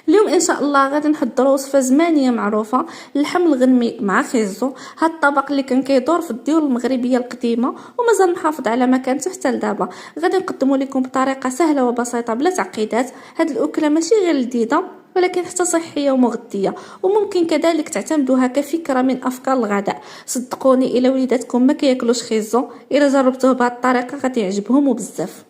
اليوم ان شاء الله غادي نحضروا وصفه زمانيه معروفه، اللحم الغنمي مع خيزو. هاد الطبق اللي كان كيدور في الديور المغربيه القديمه ومازال محافظ على مكانته حتى لدابا. غادي نقدموا لكم بطريقه سهله وبسيطه بلا تعقيدات. هاد الاكله ماشي غير لذيذه ولكن حتى صحيه ومغذيه، وممكن كذلك تعتمدوها كفكره من افكار الغداء. صدقوني الا وليداتكم ما كياكلوش خيزو، الا جربتوه بهذه الطريقه غادي يعجبهم وبزاف.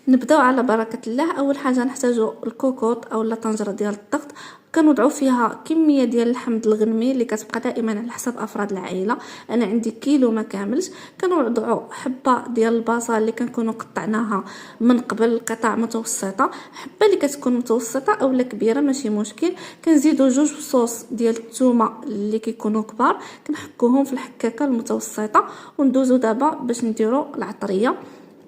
نبداو على بركه الله. اول حاجه نحتاجو الكوكوط اولا طنجره ديال الضغط، كنوضعوا فيها كميه ديال اللحم الغنمي اللي كتبقى دائما على حسب افراد العائله. انا عندي كيلو ما كاملش. كنوضعوا حبه ديال البصل اللي كنكونوا قطعناها من قبل قطع متوسطه، حبه اللي كتكون متوسطه اولا كبيره ماشي مشكل. كنزيدوا جوج فصوص ديال الثومه اللي كيكونوا كبار، كنحكوهم في الحكاكه المتوسطه. وندوزو دابا باش نديروا العطريه.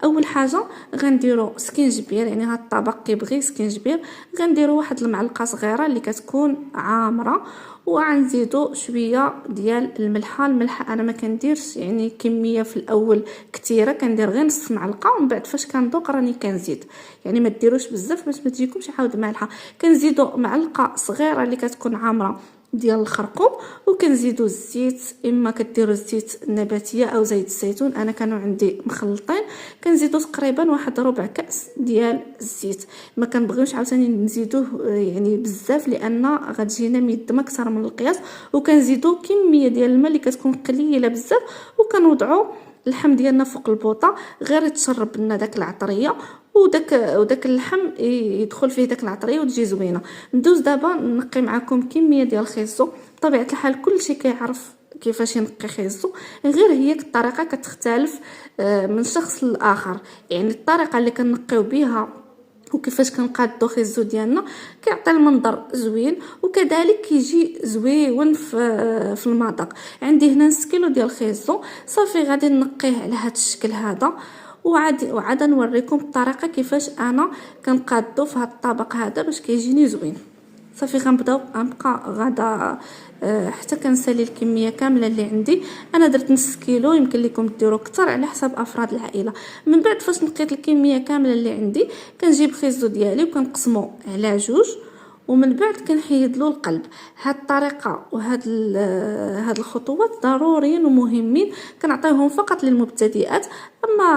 اول حاجه غنديروا سكينجبير، يعني هاد الطبق كيبغي سكينجبير. غنديروا واحد المعلقه صغيره اللي كتكون عامره، وغنزيدوا شويه ديال الملح انا ما كنديرش يعني كميه في الاول كثيره، كندير غير نص معلقه ومن بعد فاش كنذوق راني كنزيد. يعني ما ديروش بزاف باش ما تجيكمش عاود مالحه. كنزيدوا معلقه صغيره اللي كتكون عامره ديال الخرقوم، وكنزيدوا الزيت، اما كديروا الزيت النباتيه او زيت الزيتون، انا كانوا عندي مخلطين. كنزيدوا تقريبا واحد ربع كاس ديال الزيت. ما كنبغيوش عاوتاني نزيدوه يعني بزاف لان غتجينا ميدمه اكثر من القياس. وكنزيدوا كميه ديال الماء اللي كتكون قليله بزاف، وكنوضعوا اللحم ديالنا فوق البوطه غير يتشرب لنا داك العطريه، وداك اللحم يدخل فيه داك العطريه وتجي زوينه. ندوز دابا نقي معكم كميه ديال الخيزو. بطبيعه الحال كلشي كيعرف كيفاش ينقي خيزو، غير هي الطريقه كتختلف من شخص لآخر. يعني الطريقه اللي كنقيو بها وكيفاش كنقادو خيزو ديالنا كيعطي المنظر زوين، وكذلك كيجي زويون في المذاق. عندي هنا نص كيلو ديال الخيزو صافي، غادي نقيه على هذا الشكل هذا. وعاد نوريكم الطريقه كيفاش انا كنقادو في هذا الطبق هذا باش كيجيني زوين. صافي غنبقى غدا حتى كنسالي الكميه كامله اللي عندي. انا درت نص كيلو، يمكن لكم ديروا اكثر على حسب افراد العائله. من بعد فاش نقيت الكميه كامله اللي عندي كنجيب خيزو ديالي وكنقسمو على جوج، ومن بعد كنحيد له القلب. هاد الطريقه هاد الخطوات ضروريين ومهمين، كنعطيهم فقط للمبتدئات. اما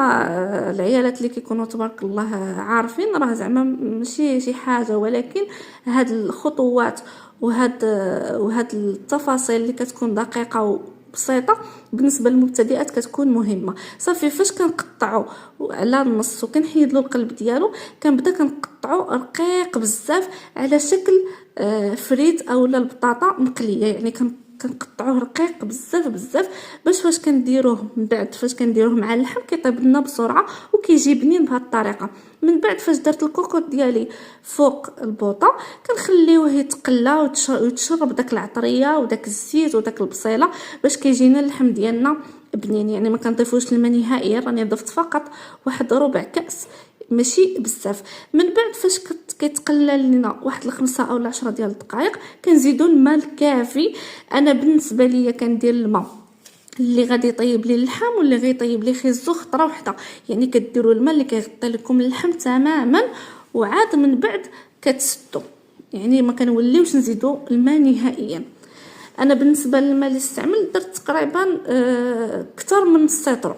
العيالات اللي كيكونوا تبارك الله عارفين راه زعما ماشي شي حاجه، ولكن هاد الخطوات وهاد التفاصيل اللي كتكون دقيقه بسيطه بالنسبه للمبتدئات كتكون مهمه. صافي فاش كنقطعوا على النص وكنحيد له القلب ديالو، كنبدا كنقطعوا رقيق بزاف على شكل فريت اولا البطاطا مقليه. يعني كنقطعوه رقيق بزاف باش فاش كنديروه من بعد فاش كنديروه مع اللحم كيطيب لنا بسرعه وكيجي بنين بهذه الطريقه. من بعد فاش درت الكوكوط ديالي فوق البوطه كنخليوه يتقلى ويتشرب داك العطريه وداك الزيت وداك البصيله باش كيجينا اللحم ديالنا بنين. يعني ما كنضيفوش الماء نهائيا، راني ضفت فقط واحد ربع كاس ماشي بزاف. من بعد فاش كيتقلى لنا واحد 5 أو 10 ديال الدقائق كنزيدوا الماء الكافي. انا بالنسبه ليا كندير الماء اللي غادي يطيب لي اللحم واللي غيطيب لي خيزو خطره وحده. يعني كديروا الماء اللي كيغطي لكم اللحم تماما، وعاد من بعد كتسدوا. يعني ما كنوليوش نزيدوا الماء نهائيا. انا بالنسبه للماء اللي استعملت درت تقريبا اكثر من السيطرو،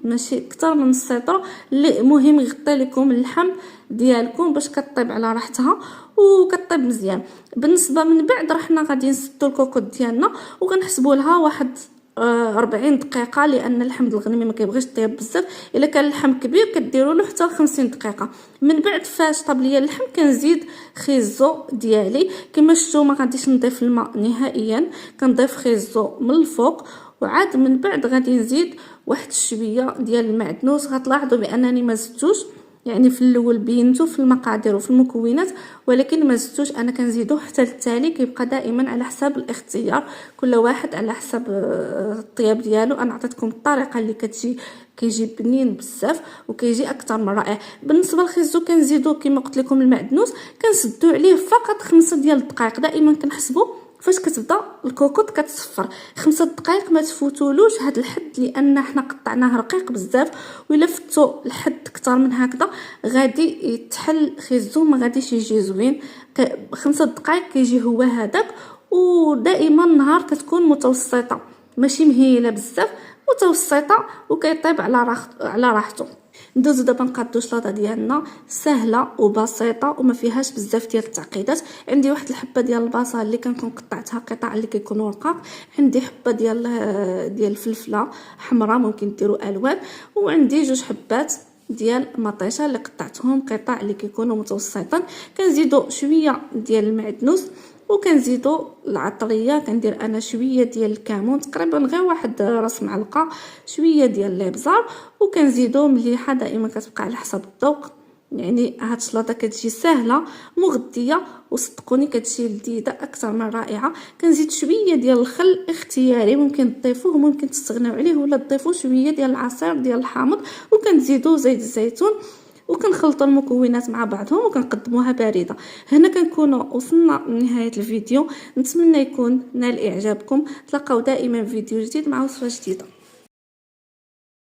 ماشي اكثر من السيطرو. اللي مهم يغطي لكم اللحم ديالكم باش كطيب على راحتها وكطيب مزيان. بالنسبه من بعد رحنا غادي نسدوا الكوكوط ديالنا وغنحسبوا لها واحد 40 دقيقه، لان اللحم الغنمي ما كيبغيش يطيب بزاف. الا كان اللحم كبير كديروا له حتى 50 دقيقه. من بعد فاش طاب ليا اللحم كنزيد خيزو ديالي. كما شفتوا ما غاديش نضيف الماء نهائيا، كنضيف خيزو من الفوق. وعاد من بعد غادي نزيد واحد شويه ديال المعدنوس. غتلاحظوا بانني ما زدتوش، يعني في الاول بينتو في المقادير وفي المكونات ولكن ما زدتوش. انا كنزيدو حتى التالي، كيبقى دائما على حساب الاختيار، كل واحد على حسب الطياب ديالو. انا عطيتكم الطريقه اللي كيجي بنين بزاف وكيجي اكثر من رائع. بالنسبه للخيزو كنزيدو كما قلت لكم المعدنوس، كنسدو عليه فقط 5 ديال الدقائق. دائما كنحسبوا فاش كتبدا الكوكوط كتصفر. 5 دقائق ما تفوتولوش هاد الحد، لان حنا قطعناه رقيق بزاف، وإلا فتو الحد اكثر من هكذا غادي يتحل خيزو، ما غاديش يجي زوين. 5 دقائق كيجي هو هذاك. ودائما النهار كتكون متوسطه، ماشي مهيله بزاف، متوسطه، وكيطيب على راحته. ندوزو دابا نقادو الشلاضه ديالنا، سهله وبسيطه وما فيهاش بزاف ديال التعقيدات. عندي واحد الحبه ديال البصل اللي كنكون قطعتها قطع اللي كيكونوا رقاق، عندي حبه ديال الفلفله حمراء، ممكن ديروا الوان، وعندي 2 حبات ديال المطيشه اللي قطعتهم قطع اللي كيكونوا متوسطين. كنزيدوا شويه ديال المعدنوس، وكنزيدوا العطريه. كندير انا شويه ديال الكمون، تقريبا غير واحد راس معلقه، شويه ديال الابزار، وكنزيدوا مليحه. دائما كتبقى على حسب الذوق. يعني هاد الشلاضه كتجي سهله مغذيه، وصدقوني كتجي لذيذه اكثر من رائعه. كنزيد شويه ديال الخل اختياري، ممكن تضيفوه ممكن تستغناو عليه، ولا تضيفوا شويه ديال العصير ديال الحامض، وكنزيدوا زيت الزيتون، وكنخلطوا المكونات مع بعضهم وكنقدموها بارده. هنا كنكونوا وصلنا لنهايه الفيديو. نتمنى يكون نال اعجابكم. تلقاو دائما فيديو جديد مع وصفه جديده.